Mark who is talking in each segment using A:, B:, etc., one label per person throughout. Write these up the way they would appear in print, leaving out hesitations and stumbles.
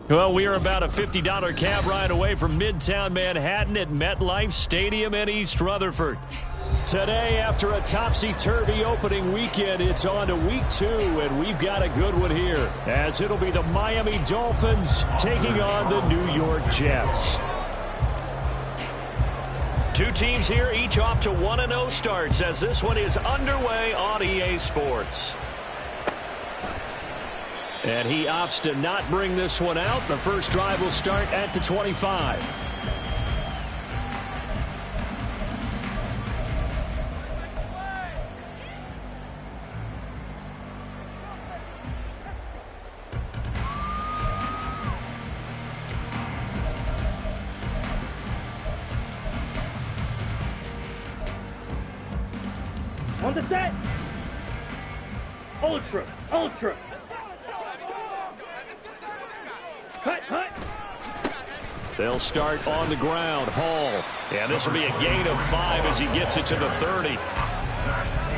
A: Well, we are about a $50 cab ride away from Midtown Manhattan at MetLife Stadium in East Rutherford. Today, after a topsy-turvy opening weekend, it's on to week 2, and we've got a good one here, as it'll be the Miami Dolphins taking on the New York Jets. Two teams here, each off to 1-0 starts, as this one is underway on EA Sports. And he opts to not bring this one out. The first drive will start at the 25.
B: On the set. Ultra. Cut.
A: They'll start on the ground. Hall. And this will be a gain of 5 as he gets it to the 30.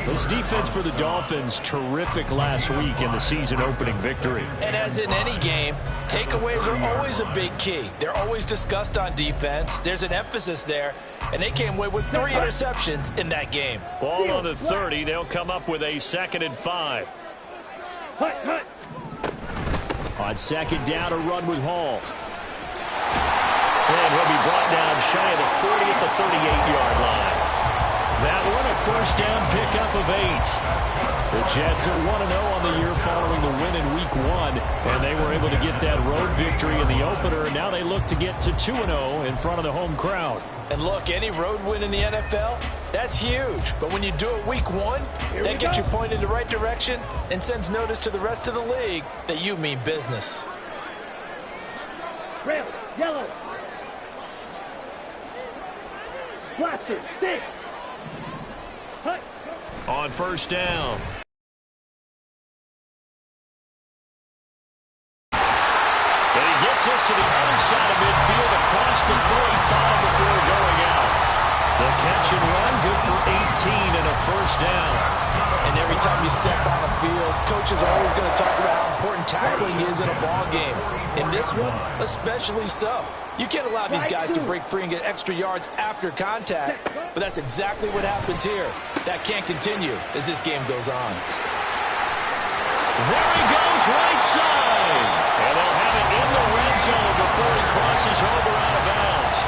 A: This defense for the Dolphins, terrific last week in the season opening victory.
C: And as in any game, takeaways are always a big key. They're always discussed on defense. There's an emphasis there, and they came away with 3 interceptions in that game.
A: Ball on the 30. They'll come up with a 2nd and 5.
B: Cut.
A: On second down, a run with Hall. And he'll be brought down shy of the 40 at the 38-yard line. That one, a first down pickup of 8. The Jets are 1-0 on the year following the win in Week 1, and they were able to get that road victory in the opener, and now they look to get to 2-0 in front of the home crowd.
C: And look, any road win in the NFL, that's huge. But when you do it Week 1, that gets you pointed in the right direction and sends notice to the rest of the league that you mean business.
B: Red, yellow. Blaster, stick. Cut.
A: On first down. And he gets us to the other side of midfield across the 45 before going out. The catch and run, good for 18 and a first down.
C: And every time you step on the field, coaches are always going to talk about how important tackling is in a ball game. In this one, especially so. You can't allow these guys to break free and get extra yards after contact, but that's exactly what happens here. That can't continue as this game goes on.
A: There he goes, right side. And they'll have it in the red zone before he crosses over out of bounds.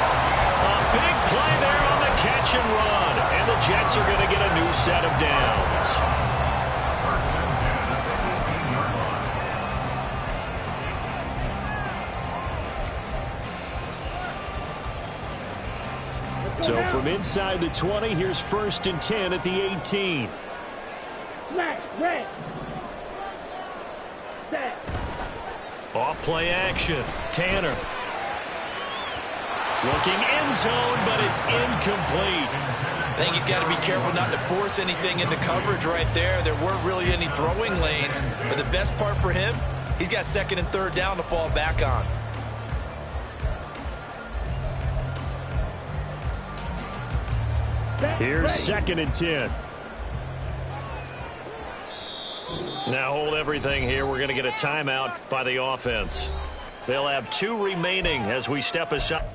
A: A big play there on the catch and run. And the Jets are going to get a new set of downs. So from inside the 20, here's 1st and 10 at the 18.
B: Smash, red. Set.
A: Off play action. Tanner. Looking end zone, but it's incomplete.
C: I think he's got to be careful not to force anything into coverage right there. There weren't really any throwing lanes, but the best part for him, he's got second and third down to fall back on.
A: Here's second and 10. Now hold everything here. We're going to get a timeout by the offense. They'll have 2 remaining as we step aside.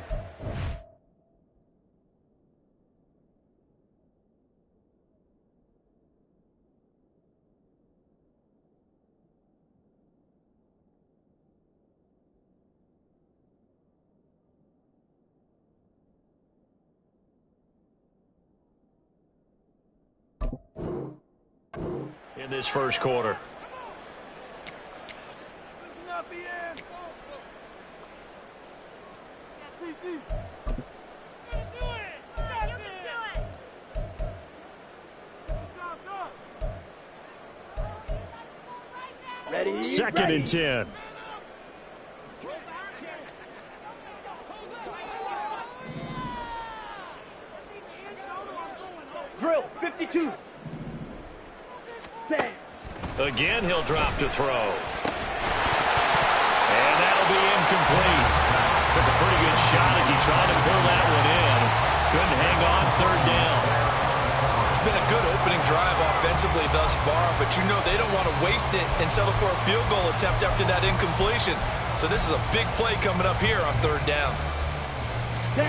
A: In this first quarter.
D: This is not the end.
B: Ready?
A: Second and 10.
B: Drill, 52. Stand.
A: Again, he'll drop to throw. And that'll be incomplete. Took a pretty good shot as he tried to pull that one in. Couldn't hang on third down.
C: It's been a good opening drive offensively thus far, but you know they don't want to waste it and settle for a field goal attempt after that incompletion. So this is a big play coming up here on third down.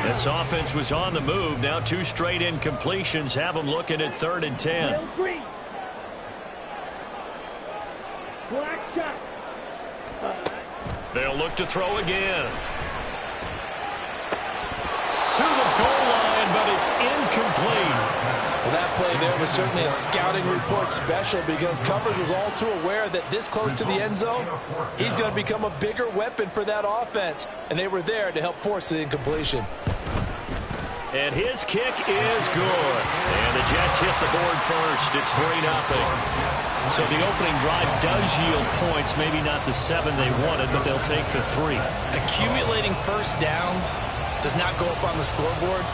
A: This offense was on the move. Now 2 straight incompletions have them looking at third and 10.
B: Black shot.
A: They'll look to throw again. To the goal line, but it's incomplete.
C: Well, that play there was certainly a scouting report special because coverage was all too aware that this close to the end zone, he's going to become a bigger weapon for that offense, and they were there to help force the incompletion.
A: And his kick is good. And the Jets hit the board first. It's 3-0. So the opening drive does yield points. Maybe not the 7 they wanted, but they'll take the 3.
C: Accumulating first downs does not go up on the scoreboard,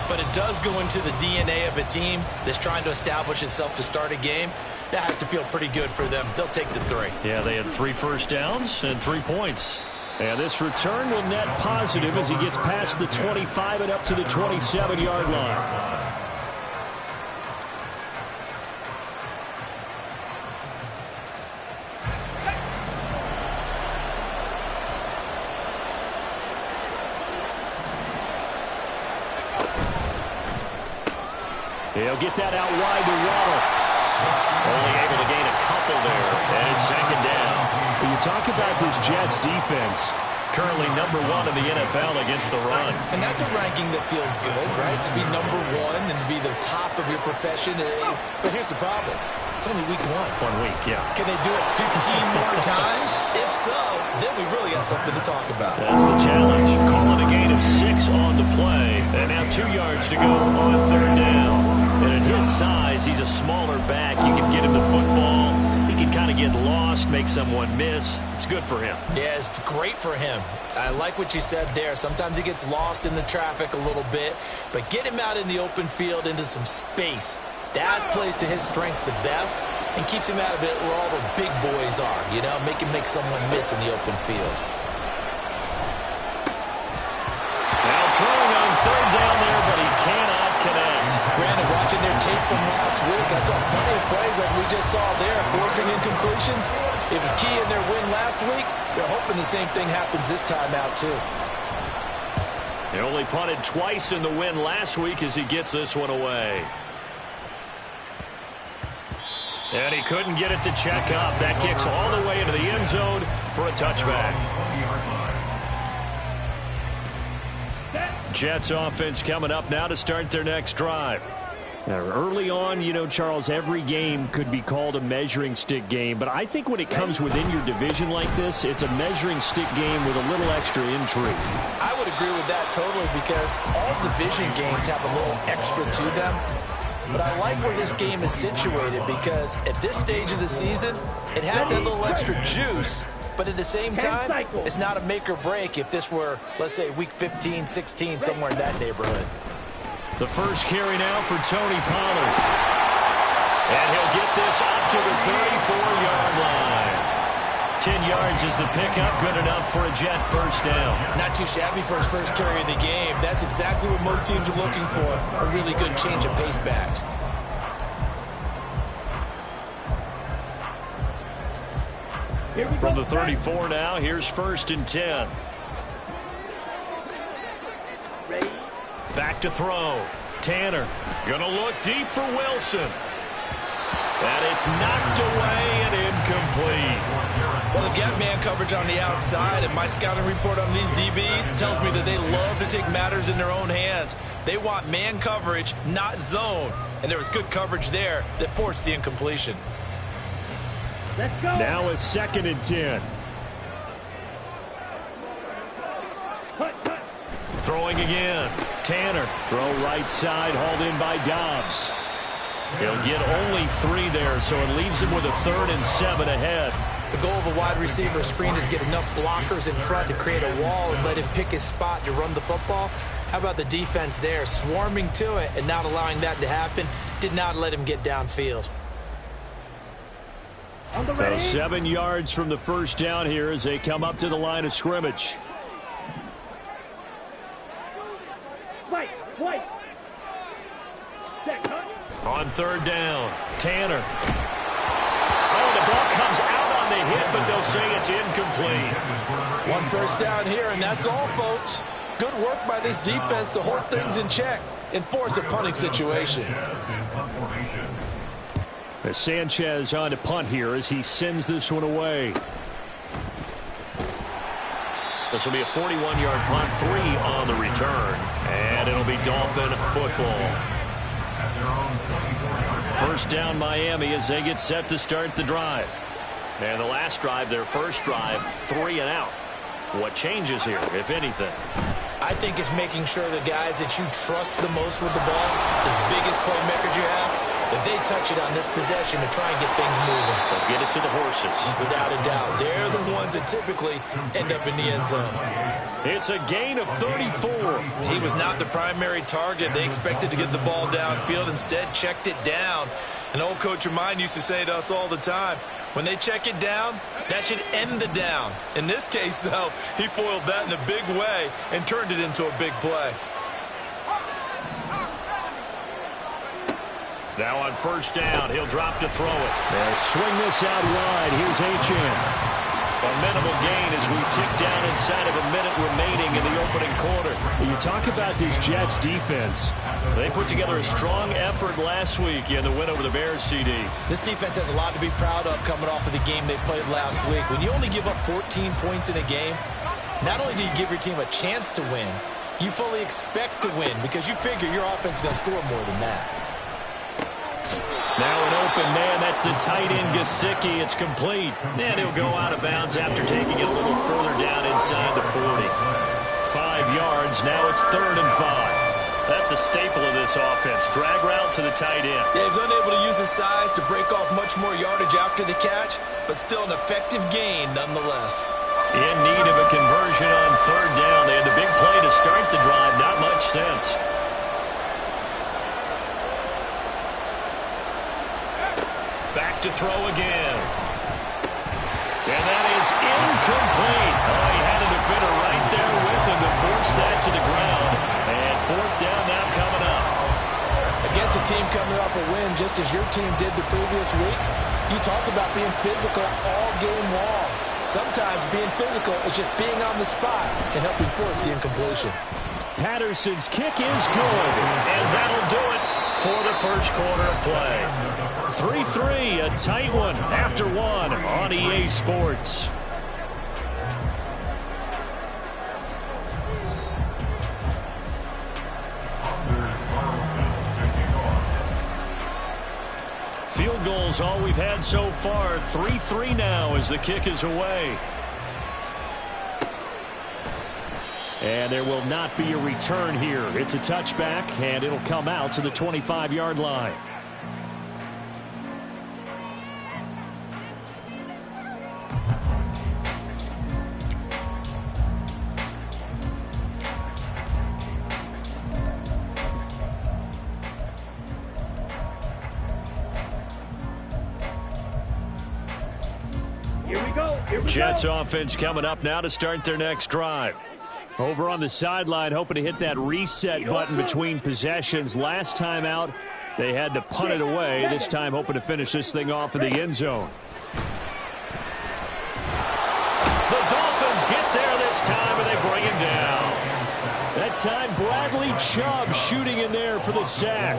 C: but it does go into the DNA of a team that's trying to establish itself to start a game. That has to feel pretty good for them. They'll take the 3.
A: Yeah, they had 3 first downs and 3 points. And this return will net positive as he gets past the 25 and up to the 27-yard line. He'll get that out wide to Waddle. Only able to gain a couple there, and it's second down. When you talk about this Jets defense, currently number 1 in the NFL against the run.
C: And that's a ranking that feels good, right? To be number 1 and be the top of your profession. But here's the problem. It's only week 1.
A: 1 week, yeah.
C: Can they do it 15 more times? If so, then we really got something to talk about.
A: That's the challenge. Calling a gain of 6 on the play. And now 2 yards to go on third down. And at his size, he's a smaller back. You can get him the football. He can kind of get lost, make someone miss. It's good for him.
C: Yeah, it's great for him. I like what you said there. Sometimes he gets lost in the traffic a little bit. But get him out in the open field into some space. That plays to his strengths the best and keeps him out of it where all the big boys are, you know, make him make someone miss in the open field.
A: Now throwing on third down there, but he cannot connect.
C: Brandon, watching their tape from last week, I saw plenty of plays like we just saw there, forcing incompletions. It was key in their win last week. They're hoping the same thing happens this time out, too.
A: They only punted twice in the win last week as he gets this one away. And he couldn't get it to check up. That kicks all the way into the end zone for a touchback. Jets offense coming up now to start their next drive. Now, early on, you know, Charles, every game could be called a measuring stick game. But I think when it comes within your division like this, it's a measuring stick game with a little extra intrigue.
C: I would agree with that totally because all division games have a little extra to them. But I like where this game is situated because at this stage of the season, it has that little extra juice. But at the same time, it's not a make or break if this were, let's say, week 15, 16, somewhere in that neighborhood.
A: The first carry now for Tony Pollard. And he'll get this up to the 34-yard line. 10 yards is the pickup, good enough for a Jet first down.
C: Not too shabby for his first carry of the game. That's exactly what most teams are looking for, a really good change of pace back.
A: From the 34 now, here's 1st and 10.
B: Ready.
A: Back to throw. Tanner gonna look deep for Wilson. And it's knocked away and incomplete.
C: Well, they've got man coverage on the outside, and my scouting report on these DBs tells me that they love to take matters in their own hands. They want man coverage, not zone. And there was good coverage there that forced the incompletion.
B: Let's go.
A: Now a 2nd and 10.
B: Cut.
A: Throwing again. Tanner. Throw right side, hauled in by Dobbs. He'll get only 3 there, so it leaves him with a 3rd and 7 ahead.
C: The goal of a wide receiver screen is get enough blockers in front to create a wall and let him pick his spot to run the football. How about the defense there, swarming to it and not allowing that to happen? Did not let him get downfield.
A: So 7 yards from the first down here as they come up to the line of scrimmage.
B: White. Set, cut.
A: On 3rd down, Tanner. Oh, the ball comes out on the hit, but they'll say it's incomplete.
C: 1 first down here, and that's all, folks. Good work by this defense to hold things in check and force a punting situation.
A: As Sanchez on to punt here as he sends this one away. This will be a 41-yard punt, 3 on the return. And it'll be Dolphin football. First down Miami as they get set to start the drive. And the last drive, their first drive, 3 and out. What changes here, if anything?
C: I think it's making sure the guys that you trust the most with the ball, the biggest playmakers you have, that they touch it on this possession to try and get things moving.
A: So get it to the horses.
C: Without a doubt. They're the ones that typically end up in the end zone.
A: It's a gain of 34.
C: He was not the primary target. They expected to get the ball downfield. Instead, checked it down. An old coach of mine used to say to us all the time, when they check it down, that should end the down. In this case, though, he foiled that in a big way and turned it into a big play.
A: Now on first down, he'll drop to throw it. They'll swing this out wide. Here's Achane. A minimal gain as we tick down inside of a minute remaining in the opening quarter. You talk about this Jets defense. They put together a strong effort last week in the win over the Bears, CD.
C: This defense has a lot to be proud of coming off of the game they played last week. When you only give up 14 points in a game, not only do you give your team a chance to win, you fully expect to win because you figure your offense is going to score more than that.
A: Now an open man, that's the tight end Gesicki. It's complete. And he'll go out of bounds after taking it a little further down inside the 40. 5 yards, now it's 3rd and 5. That's a staple of this offense. Drag route to the tight end.
C: Yeah, he's unable to use his size to break off much more yardage after the catch, but still an effective gain nonetheless.
A: In need of a conversion on 3rd down. They had the big play to start the drive. Not much sense. Back to throw again. And that is incomplete. Oh, he had a defender right there with him to force that to the ground. And 4th down now coming up.
C: Against a team coming off a win just as your team did the previous week, you talk about being physical all game long. Sometimes being physical is just being on the spot and helping force the incompletion.
A: Patterson's kick is good. And that'll do it for the first quarter of play. 3-3, a tight one after one on EA Sports. Field goals all we've had so far. 3-3 now as the kick is away. And there will not be a return here. It's a touchback, and it'll come out to the 25-yard line.
B: Here we go. Here we
A: Jets
B: go.
A: offense coming up now to start their next drive. Over on the sideline, hoping to hit that reset button between possessions. Last time out, they had to punt it away. This time, hoping to finish this thing off in the end zone. The Dolphins get there this time, and they bring him down. That time, Bradley Chubb shooting in there for the sack.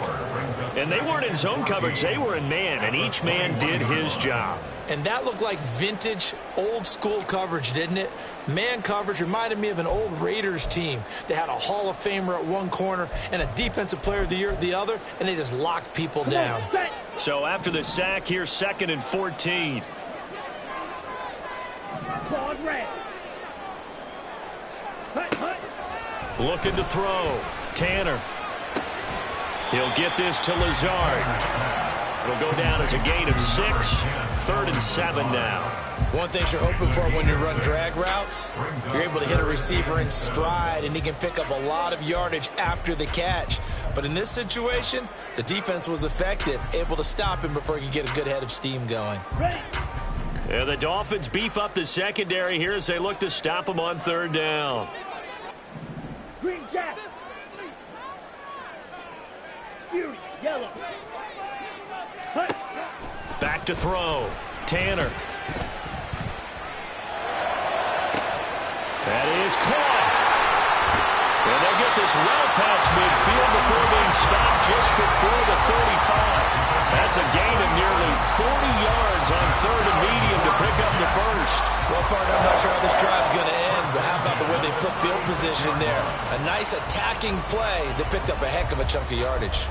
A: And they weren't in zone coverage. They were in man, and each man did his job.
C: And that looked like vintage, old-school coverage, didn't it? Man coverage reminded me of an old Raiders team. They had a Hall of Famer at one corner and a Defensive Player of the Year at the other, and they just locked people down.
A: So after the sack, here's 2nd and 14.
B: Ball red. Hut, hut.
A: Looking to throw. Tanner. He'll get this to Lazard. It'll go down as a gain of 6. 3rd and 7 now.
C: One thing you're hoping for when you run drag routes, you're able to hit a receiver in stride, and he can pick up a lot of yardage after the catch. But in this situation, the defense was effective, able to stop him before he could get a good head of steam going.
A: Yeah, the Dolphins beef up the secondary here as they look to stop him on 3rd down.
B: Green jack. Fury, yellow. Hut.
A: Back to throw. Tanner. That is caught. And they get this well past midfield before being stopped just before the 35. That's a gain of nearly 40 yards on 3rd and medium to pick up the first.
C: Well, partner, I'm not sure how this drive's going to end, but how about the way they flip field position there? A nice attacking play that picked up a heck of a chunk of yardage.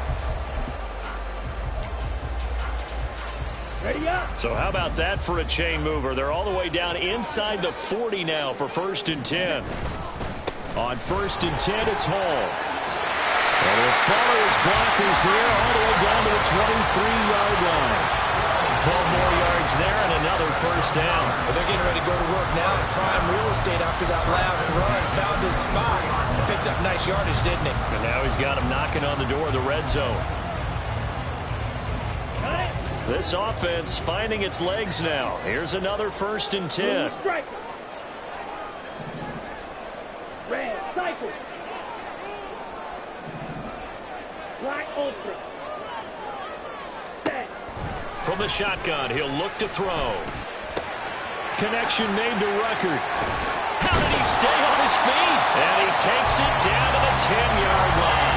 B: Ready up.
A: So how about that for a chain mover? They're all the way down inside the 40 now for 1st and 10. On 1st and 10, it's Hall. And he'll follow his blockers there all the way down to the 23-yard line. 12 more yards there and another 1st down.
C: But they're getting ready to go to work now in prime real estate after that last run. Found his spot and picked up nice yardage, didn't he?
A: And now he's got him knocking on the door of the red zone. This offense finding its legs now. Here's another 1st and 10.
B: Red cycle. Black ultra. Set.
A: From the shotgun, he'll look to throw. Connection made to Ruckert. How did he stay on his feet? And he takes it down to the 10-yard line.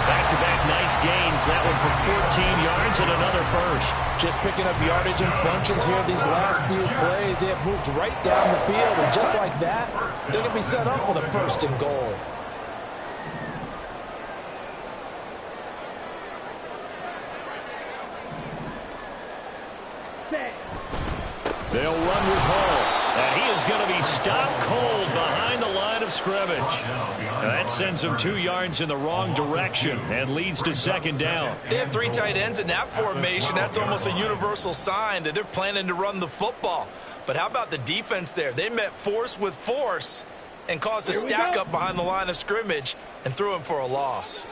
A: Back-to-back nice gains. That one for 14 yards and another 1st.
C: Just picking up yardage in bunches here these last few plays. They have moved right down the field, and just like that, they're going to be set up with a 1st and goal.
A: They'll run with Hall, and he is going to be stopped cold behind the line of scrimmage. Now that sends him 2 yards in the wrong direction and leads to 2nd down.
C: They have 3 tight ends in that formation. That's almost a universal sign that they're planning to run the football. But how about the defense there? They met force with force and caused a stack up behind the line of scrimmage and threw him for a loss.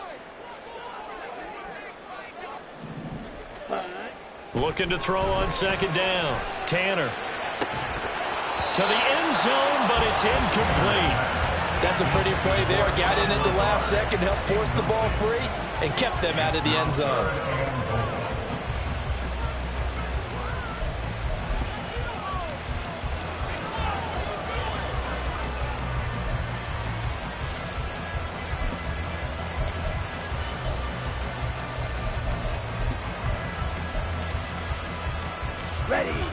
A: Looking to throw on 2nd down. Tanner. To the end zone, but it's incomplete.
C: That's a pretty play there. Got in at the last second, helped force the ball free, and kept them out of the end zone.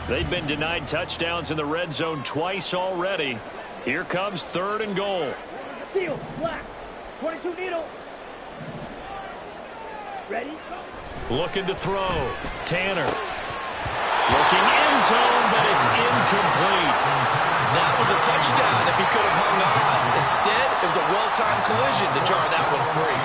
A: They've been denied touchdowns in the red zone twice already. Here comes 3rd and goal.
B: Field, black, 22 needle. Ready?
A: Looking to throw. Tanner. Looking end zone, but it's incomplete.
C: That was a touchdown if he could have hung on. Instead, it was a well-timed collision to jar that one free.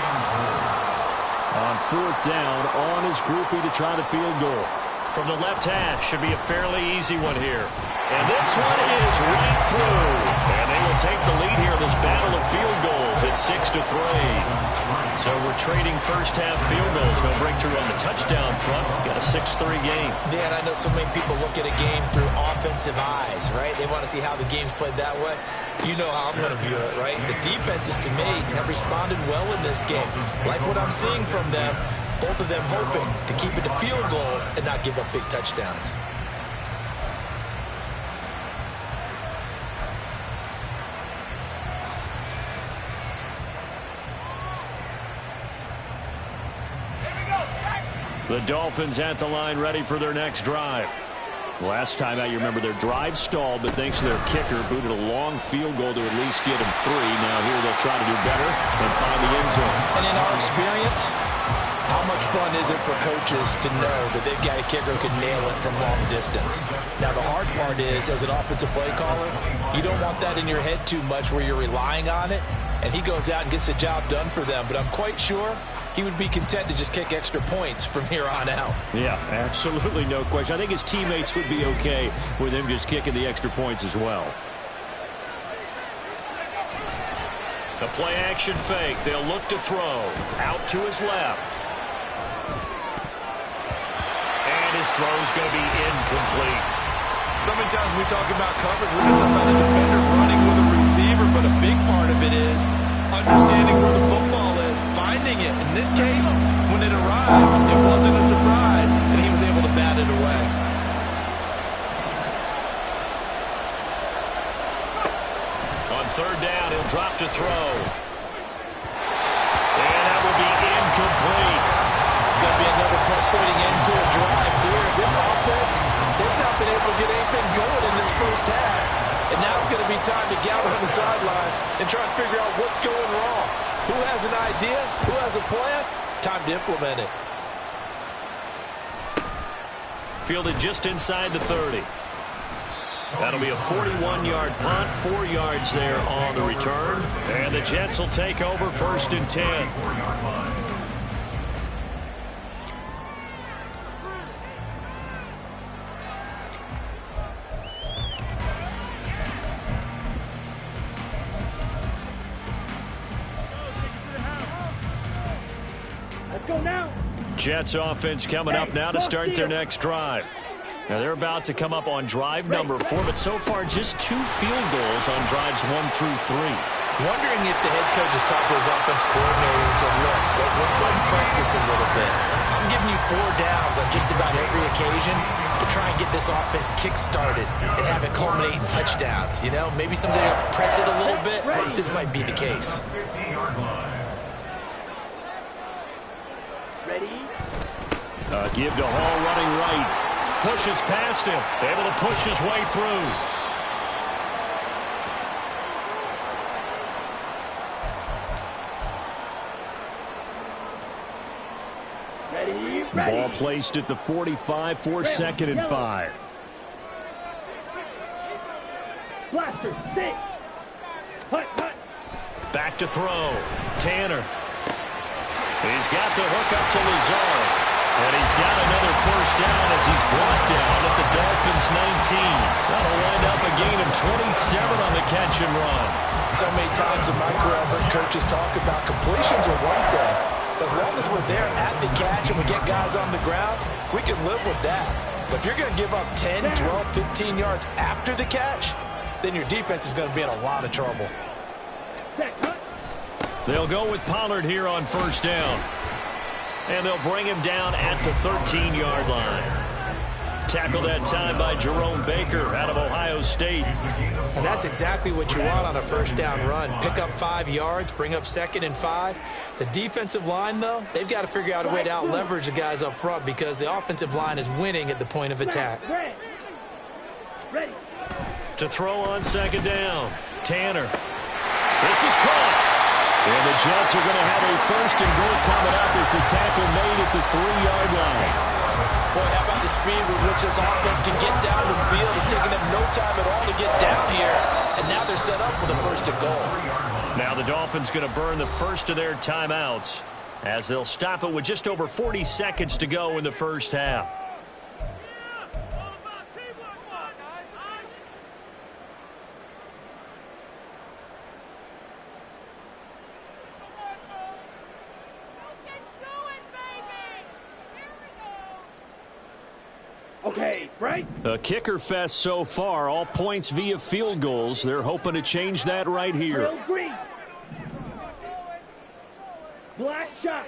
A: On 4th down, on his groupie to try the field goal. from the left hash. Should be a fairly easy one here. And this one is right through. And they will take the lead here in this battle of field goals at 6-3. So we're trading first-half field goals. No breakthrough on the touchdown front. Got a 6-3 game.
C: Yeah, and I know so many people look at a game through offensive eyes, right? They want to see how the game's played that way. You know how I'm going to view it, right? The defenses, to me, have responded well in this game. Like what I'm seeing from them, both of them hoping to keep it to field goals and not give up big touchdowns.
A: The Dolphins at the line, ready for their next drive. Last time out, you remember their drive stalled, but thanks to their kicker, booted a long field goal to at least get them 3. Now here they'll try to do better and find the end zone.
C: And in our experience, how much fun is it for coaches to know that they've got a kicker who can nail it from long distance? Now, the hard part is, as an offensive play caller, you don't want that in your head too much where you're relying on it, and he goes out and gets the job done for them. But I'm quite sure he would be content to just kick extra points from here on out.
A: Yeah, absolutely no question. I think his teammates would be okay with him just kicking the extra points as well. The play-action fake. They'll look to throw. Out to his left. And his throw's going to be incomplete.
C: So many times we talk about coverage, we're just talking about a defender running with a receiver, but a big part of it is understanding where the football is, finding it. In this case, when it arrived, it wasn't a surprise, and he was able to bat it away.
A: On third down, he'll drop to throw. And that will be incomplete.
C: It's going to be another frustrating end to a drive here. This offense, they've not been able to get anything going in this first half. And now it's going to be time to gather on the sidelines and try and figure out what's going wrong. Who has an idea? Who has a plan? Time to implement it.
A: Fielded just inside the 30. That'll be a 41-yard punt, 4 yards there on the return. And the Jets will take over 1st and 10.
B: Go now.
A: Jets offense coming up now to start their next drive. Now they're about to come up on drive number 4, but so far just 2 field goals on drives 1 through 3.
C: Wondering if the head coach has talked to his offense coordinator and said, look, let's go and press this a little bit. I'm giving you 4 downs on just about every occasion to try and get this offense kick-started and have it culminate in touchdowns. You know, maybe someday I'll press it a little bit. This might be the case.
A: Give to Hall running right. Pushes past him. Able to push his way through. Ball placed at the 45 for 2nd and 5.
B: Blaster, 6. Hut.
A: Back to throw. Tanner. He's got the hook up to Lazard. And he's got another first down as he's brought down at the Dolphins' 19. That'll wind up a gain of 27 on the catch and run.
C: So many times in my career, I've heard coaches talk about completions are one thing. As long as we're there at the catch and we get guys on the ground, we can live with that. But if you're going to give up 10, 12, 15 yards after the catch, then your defense is going to be in a lot of trouble.
A: They'll go with Pollard here on first down. And they'll bring him down at the 13-yard line. Tackled that time by Jerome Baker out of Ohio State.
C: And that's exactly what you want on a first down run. Pick up 5 yards, bring up 2nd and 5. The defensive line, though, they've got to figure out a way to out-leverage the guys up front because the offensive line is winning at the point of attack.
B: Ready.
A: To throw on 2nd down. Tanner. This is caught. And the Jets are going to have a 1st and goal coming up as the tackle made at the 3-yard line.
C: Boy, how about the speed with which this offense can get down the field? It's taking them no time at all to get down here. And now they're set up for the 1st and goal.
A: Now the Dolphins going to burn the first of their timeouts as they'll stop it with just over 40 seconds to go in the first half.
B: Okay, right?
A: A kicker fest so far, all points via field goals. They're hoping to change that right here.
B: Real green. Black shot.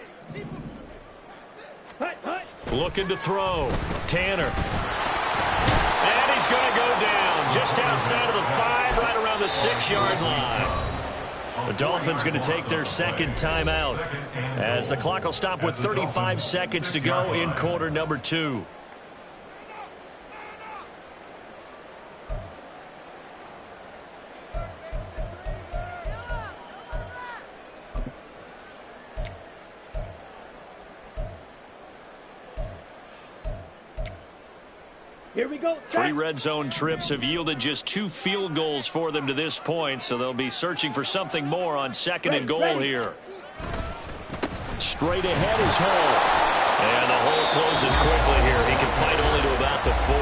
B: Hut, hut.
A: Looking to throw. Tanner. And he's going to go down just outside of the 5, right around the 6-yard line. The Dolphins going to take their second timeout as the clock will stop with 35 seconds to go in quarter number 2.
B: Here we go.
A: 3 red zone trips have yielded just 2 field goals for them to this point, so they'll be searching for something more on second and goal here. Straight ahead is Hall. And the hole closes quickly here. He can fight only to about the 4.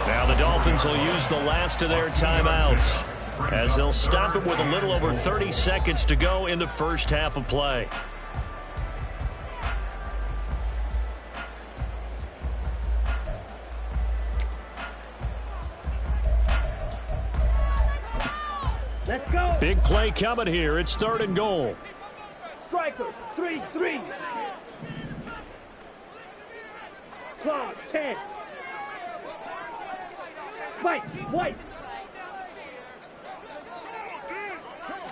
A: Now the Dolphins will use the last of their timeouts as they'll stop it with a little over 30 seconds to go in the first half of play.
B: Let's go.
A: Big play coming here. It's 3rd and goal.
B: Striker, 3-3. Clock, 10. Spike, white.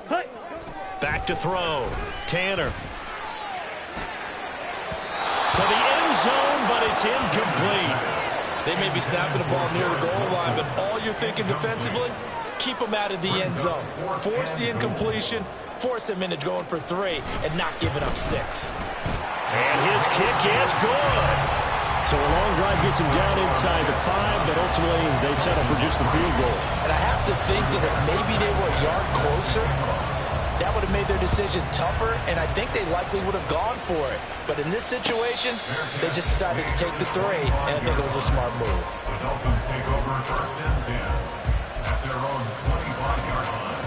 B: Hut.
A: Back to throw. Tanner. To the end zone, but it's incomplete.
C: They may be snapping the ball near the goal line, but all you're thinking defensively, keep them out of the end zone. Force the incompletion, force them into going for 3, and not giving up 6.
A: And his kick is good. So a long drive gets him down inside the 5, but ultimately they settle for just the field goal.
C: And I have to think that if maybe they were a yard closer, that would have made their decision tougher, and I think they likely would have gone for it. But in this situation, they just decided to take the 3, and I think it was a smart move.
E: The Dolphins take over 1st and 10 at their own 25-yard line.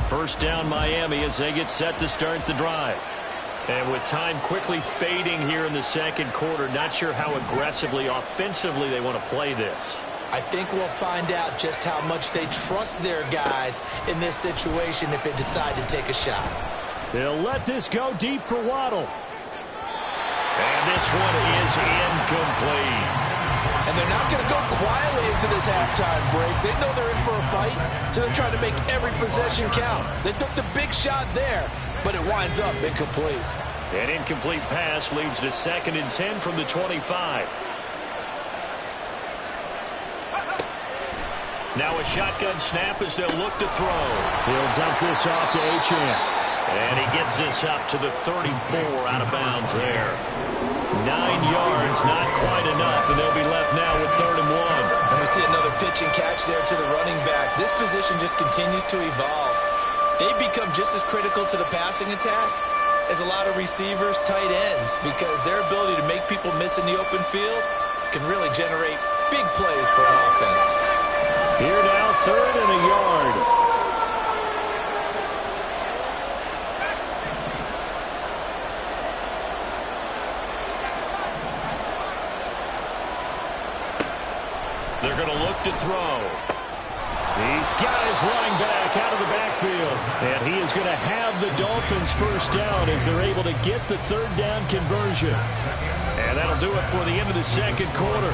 A: First down Miami as they get set to start the drive. And with time quickly fading here in the second quarter, not sure how aggressively, offensively they want to play this.
C: I think we'll find out just how much they trust their guys in this situation if they decide to take a shot.
A: They'll let this go deep for Waddle. And this one is incomplete.
C: And they're not going to go quietly into this halftime break. They know they're in for a fight, so they're trying to make every possession count. They took the big shot there, but it winds up incomplete.
A: An incomplete pass leads to 2nd and 10 from the 25. Now a shotgun snap as they'll look to throw. He'll dump this off to Achane. And he gets this up to the 34 out of bounds there. 9 yards, not quite enough, and they'll be left now with 3rd and 1.
C: And we see another pitch and catch there to the running back. This position just continues to evolve. They become just as critical to the passing attack as a lot of receivers, tight ends, because their ability to make people miss in the open field can really generate big plays for an offense.
A: Here now, 3rd and a yard. They're going to look to throw. He's got his running back out of the backfield. And he is going to have the Dolphins first down as they're able to get the 3rd down conversion. And that'll do it for the end of the second quarter.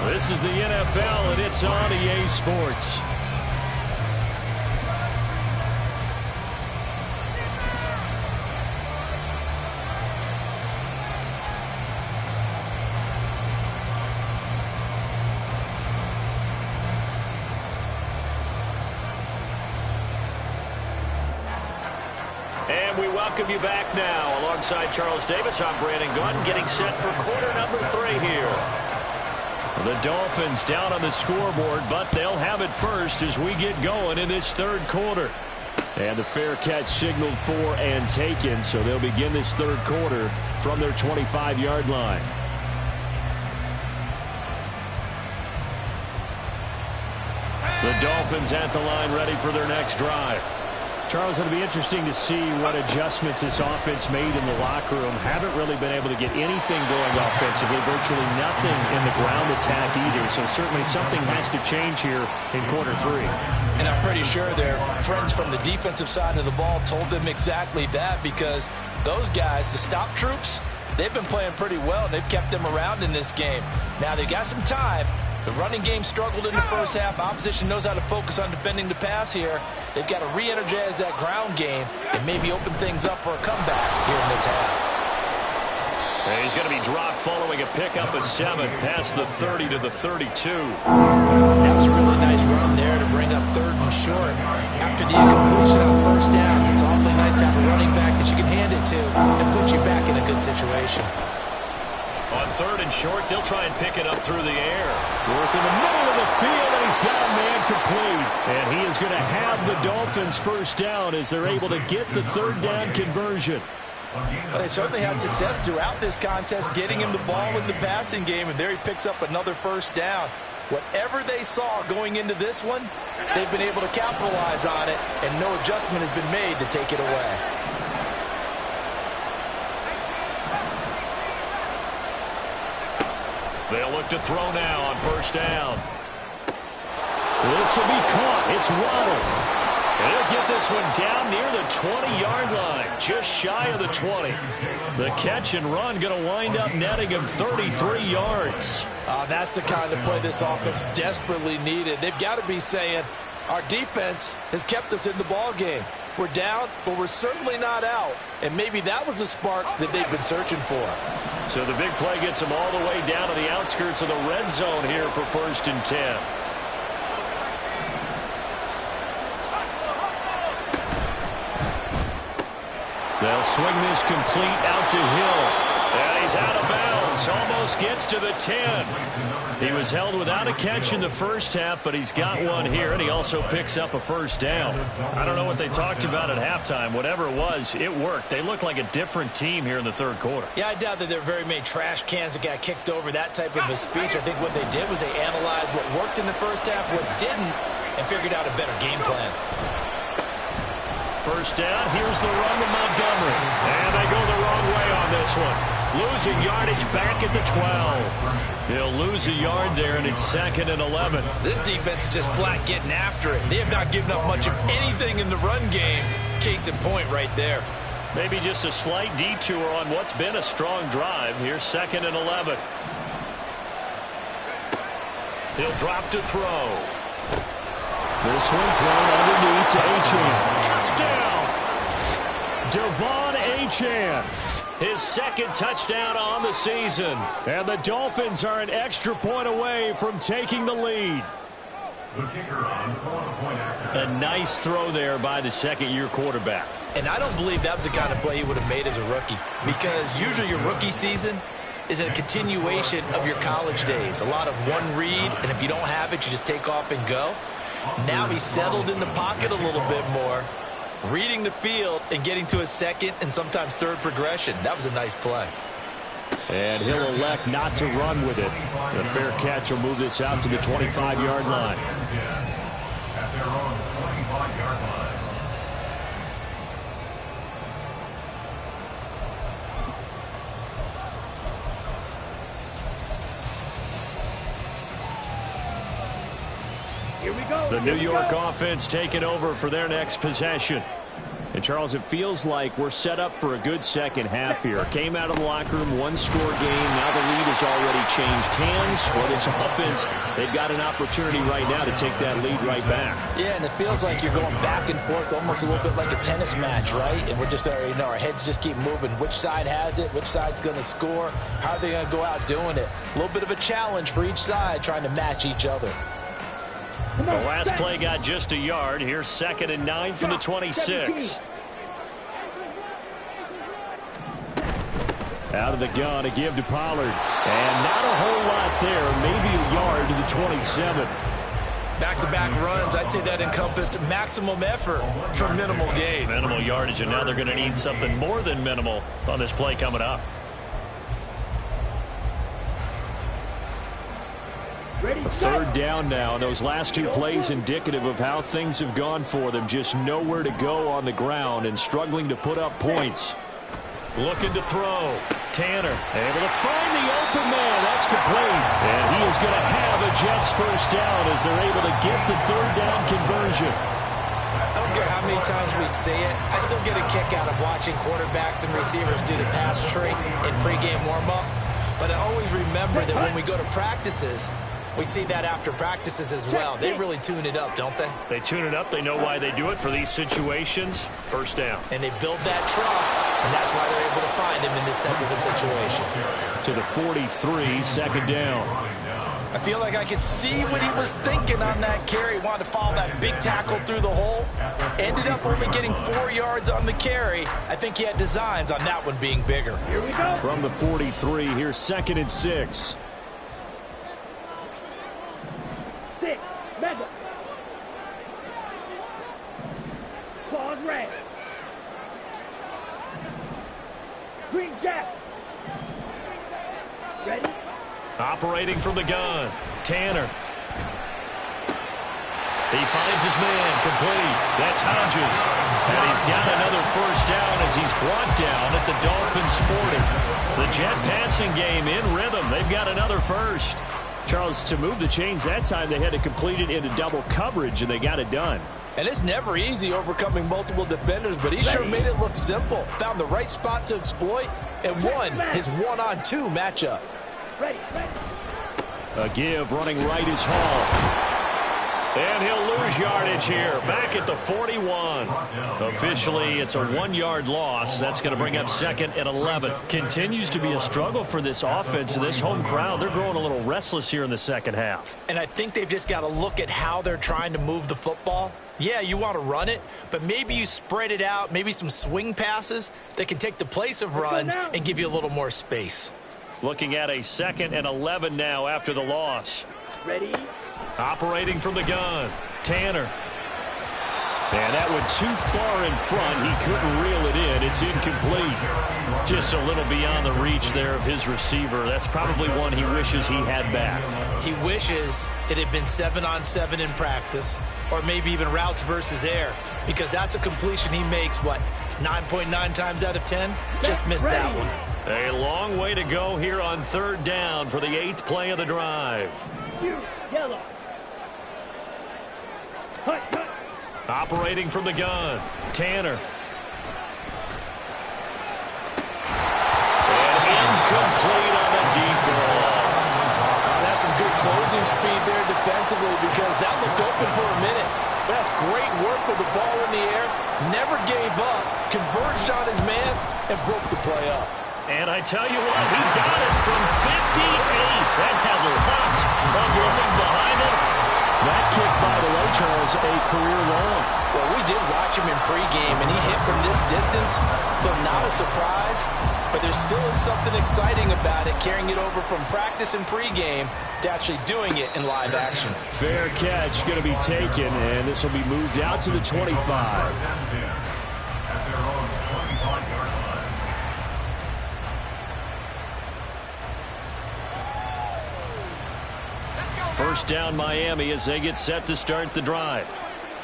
A: This is the NFL, and it's on EA Sports. And we welcome you back now. Alongside Charles Davis, I'm Brandon Gordon, getting set for quarter number 3 here. The Dolphins down on the scoreboard, but they'll have it first as we get going in this 3rd quarter. And the fair catch signaled for and taken, so they'll begin this 3rd quarter from their 25-yard line. The Dolphins at the line ready for their next drive. Charles, it'll be interesting to see what adjustments this offense made in the locker room. Haven't really been able to get anything going offensively, virtually nothing in the ground attack either. So certainly something has to change here in quarter 3.
C: And I'm pretty sure their friends from the defensive side of the ball told them exactly that, because those guys, the stop troops, they've been playing pretty well, and they've kept them around in this game. Now, they've got some time. The running game struggled in the first half. Opposition knows how to focus on defending the pass here. They've got to re-energize that ground game and maybe open things up for a comeback here in this half.
A: And he's going to be dropped following a pickup of 7 past the 30 to the 32.
C: That was a really nice run there to bring up 3rd and short. After the incompletion on 1st down, it's awfully nice to have a running back that you can hand it to and put you back in a good situation.
A: On 3rd and short, they'll try and pick it up through the air. Work in the middle of the field, and he's got a man complete. And he is going to have the Dolphins first down as they're able to get the 3rd down conversion.
C: Well, they certainly had success throughout this contest, getting him the ball in the passing game, and there he picks up another 1st down. Whatever they saw going into this one, they've been able to capitalize on it, and no adjustment has been made to take it away.
A: They'll look to throw now on 1st down. This will be caught. It's Waddle. He'll get this one down near the 20-yard line, just shy of the 20. The catch and run going to wind up netting him 33 yards.
C: That's the kind of play this offense desperately needed. They've got to be saying, our defense has kept us in the ball game. We're down, but we're certainly not out. And maybe that was the spark that they've been searching for.
A: So the big play gets them all the way down to the outskirts of the red zone here for 1st and 10. They'll swing this complete out to Hill. And he's out of bounds. Almost gets to the 10. He was held without a catch in the first half, but he's got one here, and he also picks up a 1st down. I don't know what they talked about at halftime. Whatever it was, it worked. They look like a different team here in the 3rd quarter.
C: Yeah, I doubt that there are very many trash cans that got kicked over, that type of a speech. I think what they did was they analyzed what worked in the first half, what didn't, and figured out a better game plan.
A: 1st down, here's the run to Montgomery. And they go the wrong way on this one. Losing yardage back at the 12. They'll lose a yard there, and it's 2nd and 11.
C: This defense is just flat getting after it. They have not given up much of anything in the run game. Case in point right there.
A: Maybe just a slight detour on what's been a strong drive. Here's 2nd and 11. He'll drop to throw. This one thrown underneath to Achane. Touchdown! Devon Achane. His 2nd touchdown on the season. And the Dolphins are an extra point away from taking the lead. A nice throw there by the 2nd-year quarterback.
C: And I don't believe that was the kind of play he would have made as a rookie, because usually your rookie season is a continuation of your college days. A lot of one read, and if you don't have it, you just take off and go. Now he's settled in the pocket a little bit more, reading the field and getting to a 2nd and sometimes 3rd progression. That was a nice play.
A: And he'll elect not to run with it. The fair catch will move this out to the 25-yard line.
E: At their own 25-yard line.
B: Here we go.
A: The New York offense taking over for their next possession. And, Charles, it feels like we're set up for a good second half here. Came out of the locker room, one-score game. Now the lead has already changed hands. Well, this offense, they've got an opportunity right now to take that lead right back.
C: Yeah, and it feels like you're going back and forth, almost a little bit like a tennis match, right? And we're just, our heads just keep moving. Which side has it? Which side's going to score? How are they going to go out doing it? A little bit of a challenge for each side, trying to match each other.
A: The last play got just a yard. Here's 2nd and 9 from the 26. Out of the gun to give to Pollard. And not a whole lot there. Maybe a yard to the 27.
C: Back-to-back runs, I'd say that encompassed maximum effort for minimal gain.
A: Minimal yardage, and now they're going to need something more than minimal on this play coming up. Third down now, and those last two plays indicative of how things have gone for them. Just nowhere to go on the ground and struggling to put up points. Looking to throw. Tanner able to find the open man. That's complete. And he is going to have a Jets first down as they're able to get the third down conversion.
C: I don't care how many times we see it. I still get a kick out of watching quarterbacks and receivers do the pass tree in pregame warm-up. But I always remember that when we go to practices, we see that after practices as well. They really tune it up, don't they?
A: They tune it up. They know why they do it for these situations. First down.
C: And they build that trust, and that's why they're able to find him in this type of a situation.
A: To the 43, second down.
C: I feel like I could see what he was thinking on that carry. Wanted to follow that big tackle through the hole. Ended up only getting 4 yards on the carry. I think he had designs on that one being bigger.
B: Here we go.
A: From the 43, here's 2nd and 6.
B: 6. Mega. Claws red. Green Jack. Ready?
A: Operating from the gun. Tanner. He finds his man complete. That's Hodges. And he's got another first down as he's brought down at the Dolphins 40. The Jet passing game in rhythm. They've got another first. Charles, to move the chains that time, they had to complete it into double coverage, and they got it done.
C: And it's never easy overcoming multiple defenders, but he sure made it look simple. Found the right spot to exploit and won his one-on-two matchup.
B: Ready.
A: A give running right is Hall. And he'll lose yardage here. Back at the 41. Officially, it's a 1-yard loss. That's going to bring up 2nd and 11. Continues to be a struggle for this offense and this home crowd. They're growing a little restless here in the second half.
C: And I think they've just got to look at how they're trying to move the football. Yeah, you want to run it, but maybe you spread it out, maybe some swing passes that can take the place of runs and give you a little more space.
A: Looking at a 2nd and 11 now after the loss.
B: Ready?
A: Operating from the gun. Tanner. And that went too far in front. He couldn't reel it in. It's incomplete. Just a little beyond the reach there of his receiver. That's probably one he wishes he had back.
C: He wishes it had been 7-on-7 in practice, or maybe even routes versus air, because that's a completion he makes, 9.9 times out of 10? Just missed that one.
A: A long way to go here on 3rd down for the 8th play of the drive.
B: Yellow. Cut.
A: Operating from the gun. Tanner. And incomplete on the deep ball.
C: That's some good closing speed there defensively, because that looked open for a minute. But that's great work with the ball in the air. Never gave up. Converged on his man and broke the play up.
A: And I tell you what, he got it from 58. That had lots of running behind it. That kick, by the way, Charles, a career long.
C: Well, we did watch him in pregame, and he hit from this distance, so not a surprise. But there still is something exciting about it, carrying it over from practice and pregame to actually doing it in live action.
A: Fair catch going to be taken, and this will be moved out to the 25. First down Miami as they get set to start the drive.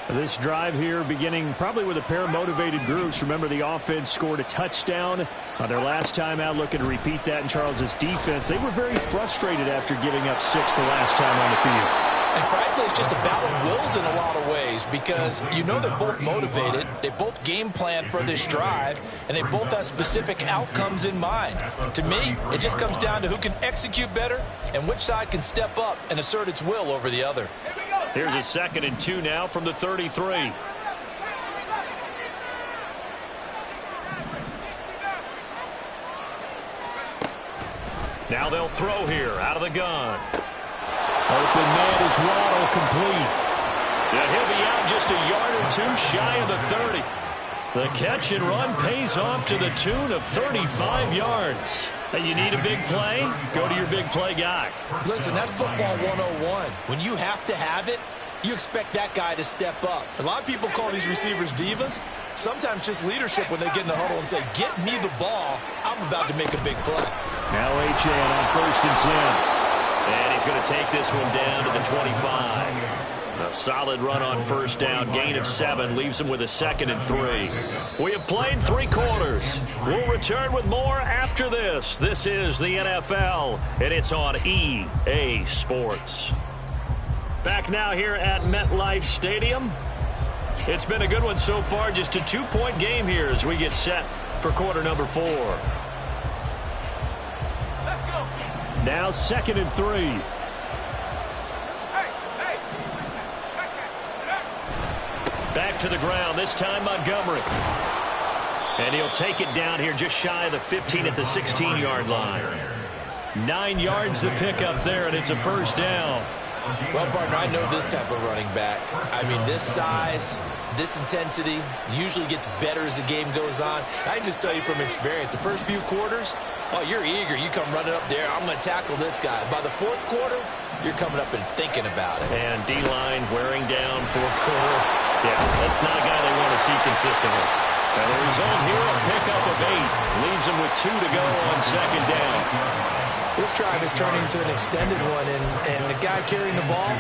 A: This drive here beginning probably with a pair of motivated groups. Remember, the offense scored a touchdown on their last time out. Looking to repeat that in Charles's defense. They were very frustrated after giving up 6 the last time on the field.
C: And frankly, it's just a battle of wills in a lot of ways, because you know they're both motivated, they both game plan for this drive, and they both have specific outcomes in mind. To me, it just comes down to who can execute better and which side can step up and assert its will over the other.
A: Here's a 2nd and 2 now from the 33. Now they'll throw here out of the gun. Open man is Waddle, complete. And he'll be out just a yard or two shy of the 30. The catch and run pays off to the tune of 35 yards. And you need a big play? Go to your big play guy.
C: Listen, that's football 101. When you have to have it, you expect that guy to step up. A lot of people call these receivers divas. Sometimes just leadership when they get in the huddle and say, get me the ball. I'm about to make a big play.
A: Now Achane on 1st and 10. And he's going to take this one down to the 25. A solid run on first down. Gain of 7 leaves him with a 2nd and 3. We have played 3 quarters. We'll return with more after this. This is the NFL, and it's on EA Sports. Back now here at MetLife Stadium. It's been a good one so far. Just a 2-point game here as we get set for quarter number 4.
D: Let's go.
A: Now 2nd and 3. Back to the ground, this time Montgomery. And he'll take it down here just shy of the 15 at the 16-yard line. 9 yards to pick up there, and it's a first down.
C: Well, partner, I know this type of running back. I mean, this size, this intensity usually gets better as the game goes on. I can just tell you from experience, the first few quarters, oh, you're eager. You come running up there, I'm going to tackle this guy. By the 4th quarter, you're coming up and thinking about it.
A: And D-line wearing down 4th quarter. Yeah, that's not a guy they want to see consistently. And the result here, a pickup of 8. Leaves him with 2 to go on 2nd down.
C: This drive is turning into an extended one, and the guy carrying the ball,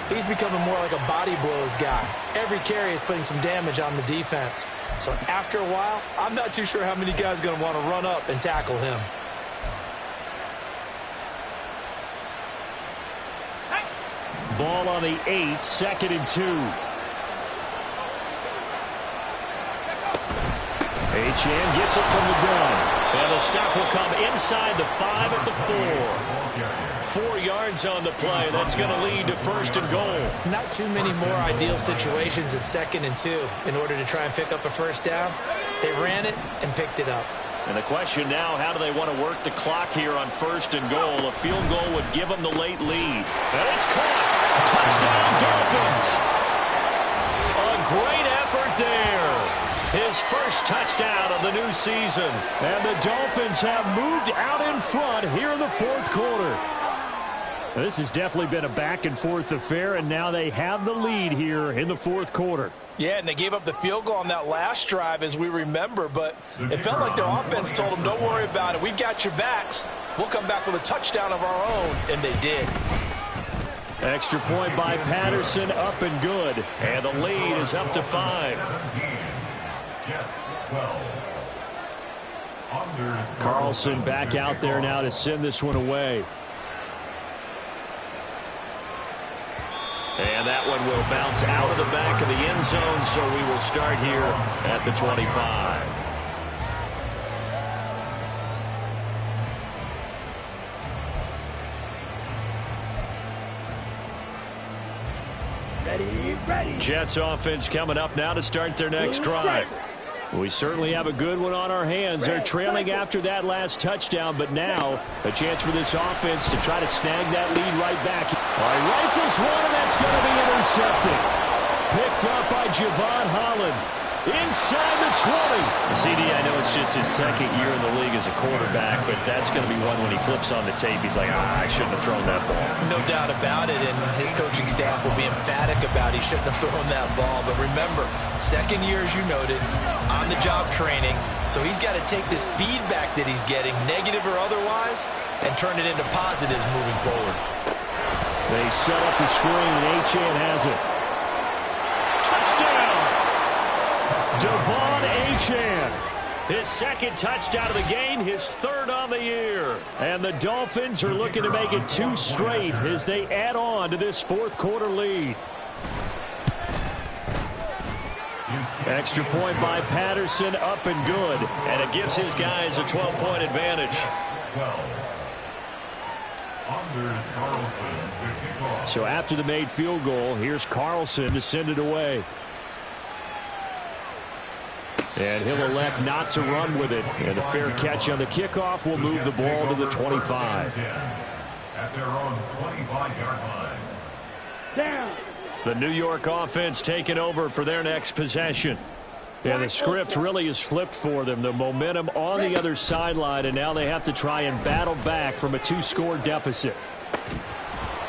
C: he's becoming more like a body blows guy. Every carry is putting some damage on the defense. So after a while, I'm not too sure how many guys are going to want to run up and tackle him.
A: Ball on the 8, 2nd and 2. Achane gets it from the gun. And the stop will come inside the 5 at the 4. 4 yards on the play. That's going to lead to 1st and goal.
C: Not too many more ideal situations at 2nd and 2 in order to try and pick up a first down. They ran it and picked it up.
A: And the question now, how do they want to work the clock here on 1st and goal? A field goal would give them the late lead. And it's caught. Touchdown, Dolphins. A great effort there. His first touchdown of the new season. And the Dolphins have moved out in front here in the 4th quarter. This has definitely been a back-and-forth affair, and now they have the lead here in the 4th quarter.
C: Yeah, and they gave up the field goal on that last drive, as we remember, but it felt like their offense told them, don't worry about it. We got your backs. We'll come back with a touchdown of our own, and they did.
A: Extra point by Patterson, up and good. And the lead is up to 5. Carlson back out there now to send this one away. And that one will bounce out of the back of the end zone, so we will start here at the 25.
B: Ready.
A: Jets offense coming up now to start their next drive. We certainly have a good one on our hands. They're trailing after that last touchdown, but now a chance for this offense to try to snag that lead right back. All right, rifles one, and that's going to be intercepted. Picked up by Javon Holland. Inside the 20. CD, I know it's just his 2nd year in the league as a quarterback, but that's going to be one when he flips on the tape. He's like, I shouldn't have thrown that ball.
C: No doubt about it, and his coaching staff will be emphatic about he shouldn't have thrown that ball. But remember, 2nd year, as you noted, on-the-job training, so he's got to take this feedback that he's getting, negative or otherwise, and turn it into positives moving forward.
A: They set up the screen, and Achane has it. Touchdown! Devon Achane. His 2nd touchdown of the game, his 3rd on the year. And the Dolphins are looking to make it 2 straight as they add on to this 4th quarter lead. Extra point by Patterson, up and good. And it gives his guys a 12-point advantage. So after the made field goal, here's Carlson to send it away. And he'll elect not to run with it. And a fair catch on the kickoff will move the ball to the 25.
E: At their own 25-yard line.
B: Down.
A: The New York offense taking over for their next possession. And the script really is flipped for them. The momentum on the other sideline, and now they have to try and battle back from a 2-score deficit.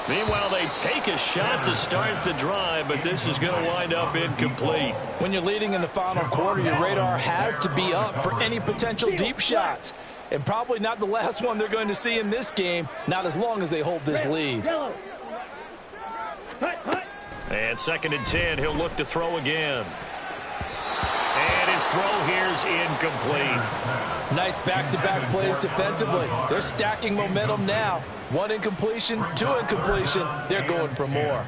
A: Meanwhile, they take a shot to start the drive, but this is going to wind up incomplete.
C: When you're leading in the final quarter, your radar has to be up for any potential deep shots. and probably not the last one they're going to see in this game, not as long as they hold this lead.
B: Yellow. Hut.
A: And 2nd and 10, he'll look to throw again. And his throw here's incomplete.
C: Nice back-to-back plays defensively. They're stacking momentum now. 1 incompletion, 2 incompletion. They're going for more.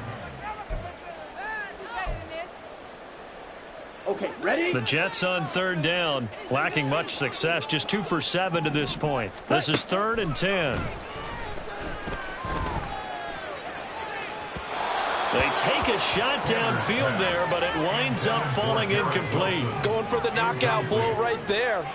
B: Okay, ready?
A: The Jets on 3rd down, lacking much success, just 2 for 7 to this point. This is 3rd and 10. They take a shot downfield there, but it winds up falling incomplete.
C: Going for the knockout blow right there.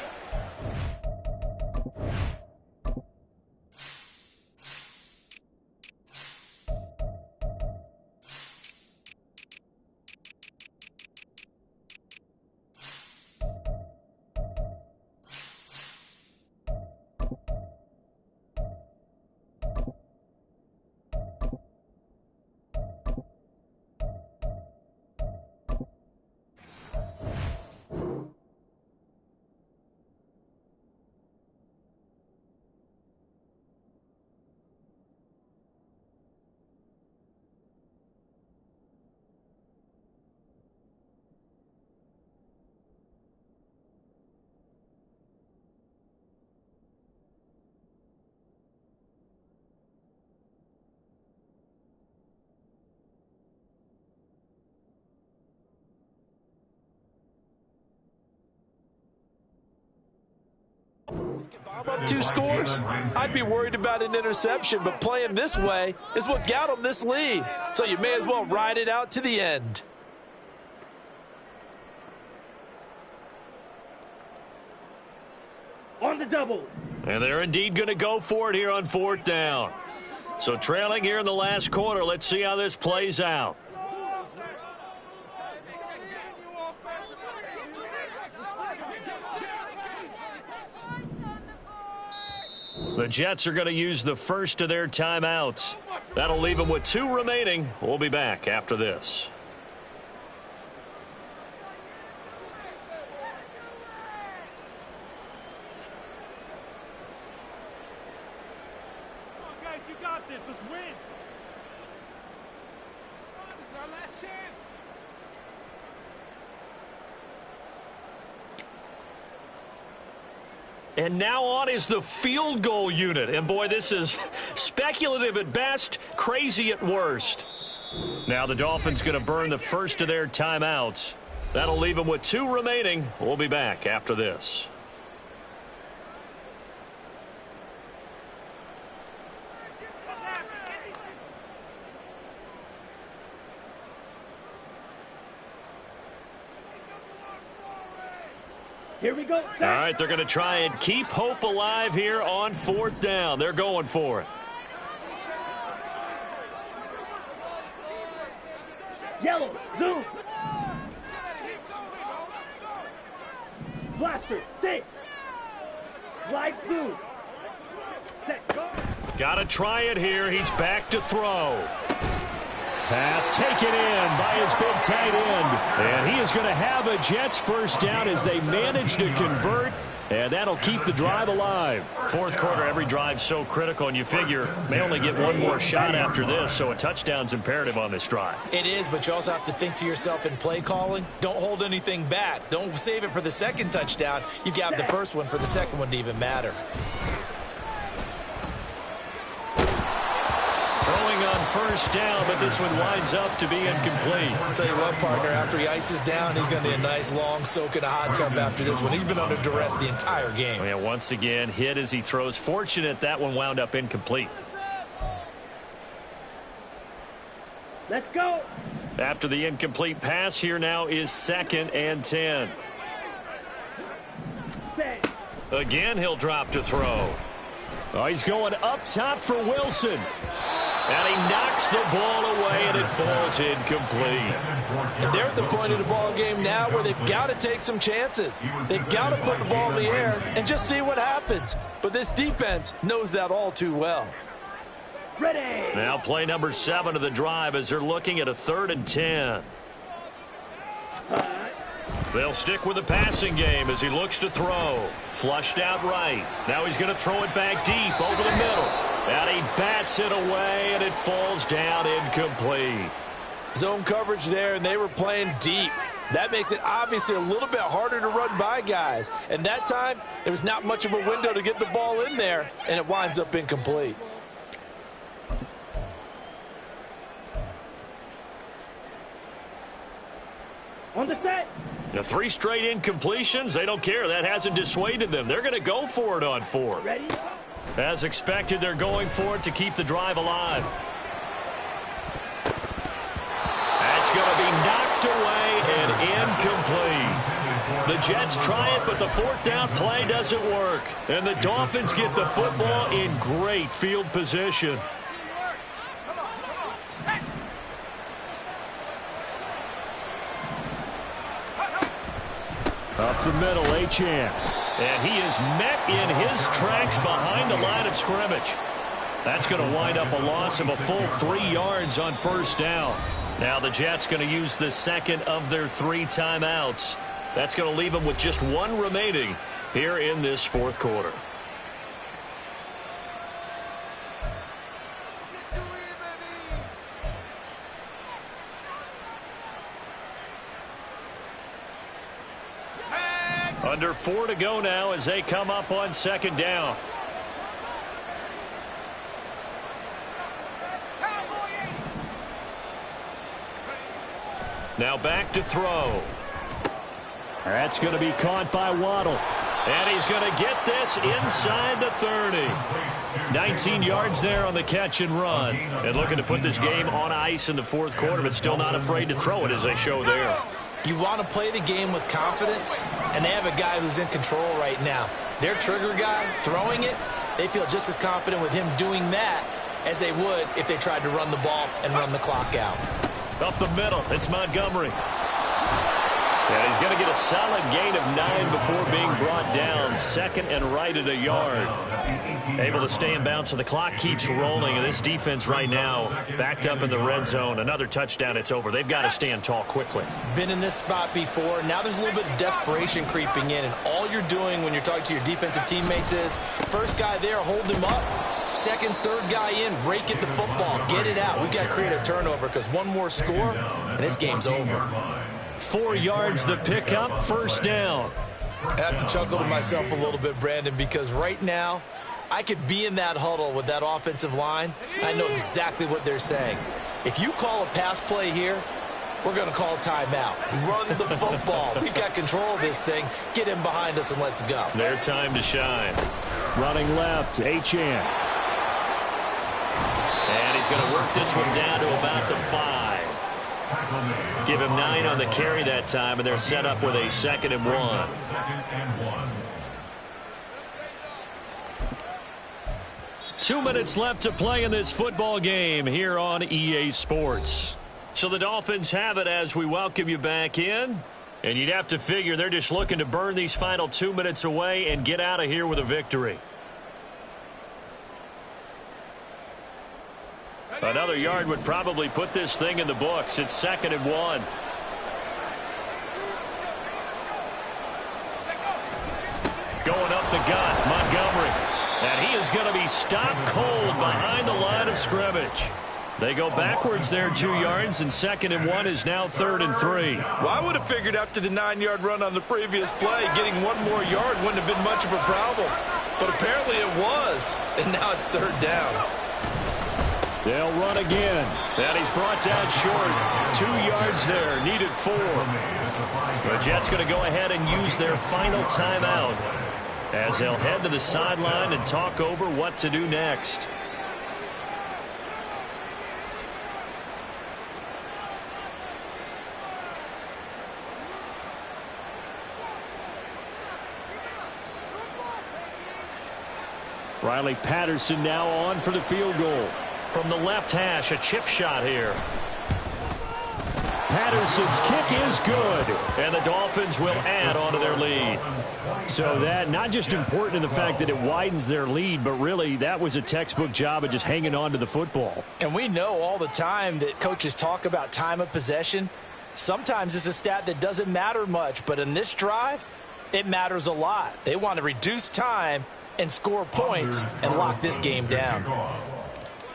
C: If I'm up 2 scores, I'd be worried about an interception, but playing this way is what got them this lead. So you may as well ride it out to the end.
B: On the double.
A: And they're indeed going to go for it here on 4th down. So trailing here in the last quarter, let's see how this plays out. The Jets are going to use the first of their timeouts. That'll leave them with 2 remaining. We'll be back after this.
D: Come on, guys, you got this. Let's win. Come on, this is our last chance.
A: And now on is the field goal unit. And boy, this is speculative at best, crazy at worst. Now the Dolphins going to burn the first of their timeouts. That'll leave them with 2 remaining. We'll be back after this.
B: Here we go.
A: All right, they're going to try and keep hope alive here on 4th down. They're going for it.
B: Yellow. Zoom. Blaster. Stay. Slide through. Set. Go.
A: Got to try it here. He's back to throw. Pass taken in by his big tight end. And he is going to have a Jets first down as they manage to convert. And that'll keep the drive alive. 4th quarter, every drive's so critical, and you figure may only get 1 more shot after this, so a touchdown's imperative on this drive.
C: It is, but you also have to think to yourself in play calling, don't hold anything back. Don't save it for the 2nd touchdown. You got the first one for the 2nd one to even matter.
A: Throwing on first down, but this one winds up to be incomplete.
C: I'll tell you what, partner, after he ices down, he's going to be a nice long soak in a hot tub after this one. He's been under duress the entire game.
A: Yeah, once again, hit as he throws. Fortunate that one wound up incomplete.
B: Let's go.
A: After the incomplete pass, here now is 2nd and 10.
B: Set.
A: Again, he'll drop to throw. Oh, he's going up top for Wilson. And he knocks the ball away, and it falls incomplete.
C: And they're at the point of the ball game now where they've got to take some chances. They've got to put the ball in the air and just see what happens. But this defense knows that all too well.
B: Ready.
A: Now play number 7 of the drive as they're looking at a 3rd and 10. They'll stick with the passing game as he looks to throw. Flushed out right. Now he's going to throw it back deep over the middle. And he bats it away, and it falls down incomplete.
C: Zone coverage there, and they were playing deep. That makes it obviously a little bit harder to run by guys. And that time, there was not much of a window to get the ball in there, and it winds up incomplete.
B: On the set.
A: The 3 straight incompletions, they don't care. That hasn't dissuaded them. They're going to go for it on 4.
B: Ready?
A: As expected, they're going for it to keep the drive alive. That's going to be knocked away and incomplete. The Jets try it, but the 4th down play doesn't work. And the Dolphins get the football in great field position. Up the middle, Achane. And he is met in his tracks behind the line of scrimmage. That's going to wind up a loss of a full 3 yards on 1st down. Now the Jets going to use the 2nd of their 3 timeouts. That's going to leave them with just 1 remaining here in this 4th quarter. Under 4 to go now as they come up on 2nd down. Now back to throw. That's going to be caught by Waddle. And he's going to get this inside the 30. 19 yards there on the catch and run. And looking to put this game on ice in the 4th quarter, but still not afraid to throw it as they show there.
C: You want to play the game with confidence, and they have a guy who's in control right now. Their trigger guy, throwing it, they feel just as confident with him doing that as they would if they tried to run the ball and run the clock out.
A: Up the middle, it's Montgomery. And he's going to get a solid gain of 9 before being brought down. 2nd and right at a yard. Able to stay in bounds, so the clock keeps rolling. And this defense right now backed up in the red zone. Another touchdown, it's over. They've got to stand tall quickly.
C: Been in this spot before. Now there's a little bit of desperation creeping in. And all you're doing when you're talking to your defensive teammates is, first guy there, hold him up. 2nd, 3rd guy in, rake at the football. Get it out. We've got to create a turnover because one more score, and this game's over.
A: 4 yards the pickup, 1st down.
C: I have to chuckle to myself a little bit, Brandon, because right now I could be in that huddle with that offensive line. I know exactly what they're saying. If you call a pass play here, we're going to call timeout. Run the football. We've got control of this thing. Get him behind us and let's go.
A: Their time to shine. Running left, Achane. And he's going to work this one down to about the 5. Give him 9 on the carry that time, and they're set up with a 2nd and 1. 2 minutes left to play in this football game here on EA Sports. So the Dolphins have it as we welcome you back in. And you'd have to figure they're just looking to burn these final 2 minutes away and get out of here with a victory. Another yard would probably put this thing in the books. It's 2nd and 1. Going up the gut, Montgomery. And he is going to be stopped cold behind the line of scrimmage. They go backwards there 2 yards, and 2nd and 1 is now 3rd and 3.
C: Well, I would have figured after the 9-yard run on the previous play, getting 1 more yard wouldn't have been much of a problem. But apparently it was, and now it's 3rd down.
A: They'll run again. And he's brought down short. 2 yards there. Needed 4. The Jets going to go ahead and use their final timeout as they'll head to the sideline and talk over what to do next. Riley Patterson now on for the field goal. From the left hash, a chip shot here. Patterson's kick is good, and the Dolphins will add on to their lead. So that not just important in the fact that it widens their lead, but really that was a textbook job of just hanging on to the football.
C: And we know all the time that coaches talk about time of possession. Sometimes it's a stat that doesn't matter much, but in this drive, it matters a lot. They want to reduce time and score points and lock this game down.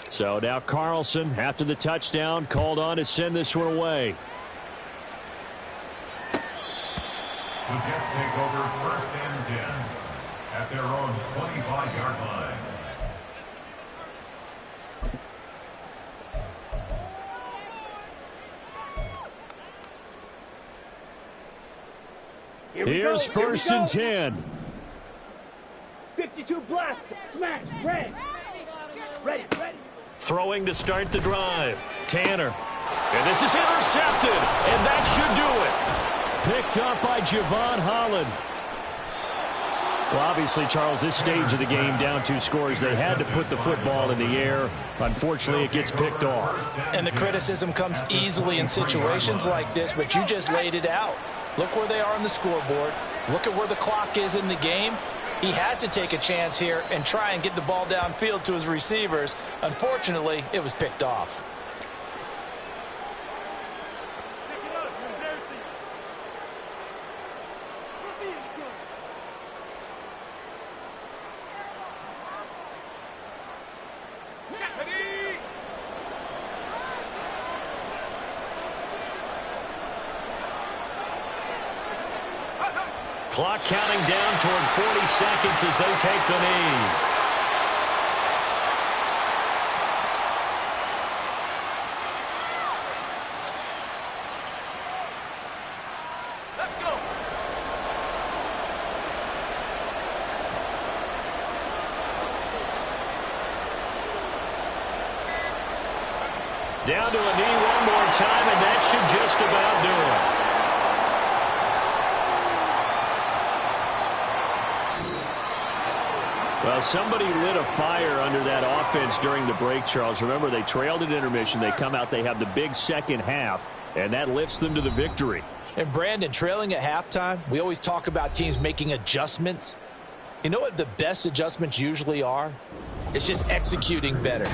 A: So now Carlson, after the touchdown, called on to send this one away.
E: The Jets take over 1st and 10 at their own 25-yard line.
A: Here's 1st and 10.
B: 52 blast. Smash. Ready. Ready.
A: Throwing to start the drive. Tanner. And this is intercepted. And that should do it. Picked up by Javon Holland. Well, obviously, Charles, this stage of the game, down 2 scores, they had to put the football in the air. Unfortunately, it gets picked off.
C: And the criticism comes easily in situations like this, but you just laid it out. Look where they are on the scoreboard. Look at where the clock is in the game. He has to take a chance here and try and get the ball downfield to his receivers. Unfortunately, it was picked off.
D: Pick it up. You're embarrassing. Put me in the gun. Ready.
A: Clock counting down toward 40 seconds as they take the knee.
D: Let's go.
A: Down to a knee one more time, and that should just about do it. Well, somebody lit a fire under that offense during the break, Charles. Remember, they trailed at intermission. They come out, they have the big second half, and that lifts them to the victory.
C: And Brandon, trailing at halftime, we always talk about teams making adjustments. You know what the best adjustments usually are? It's just executing better.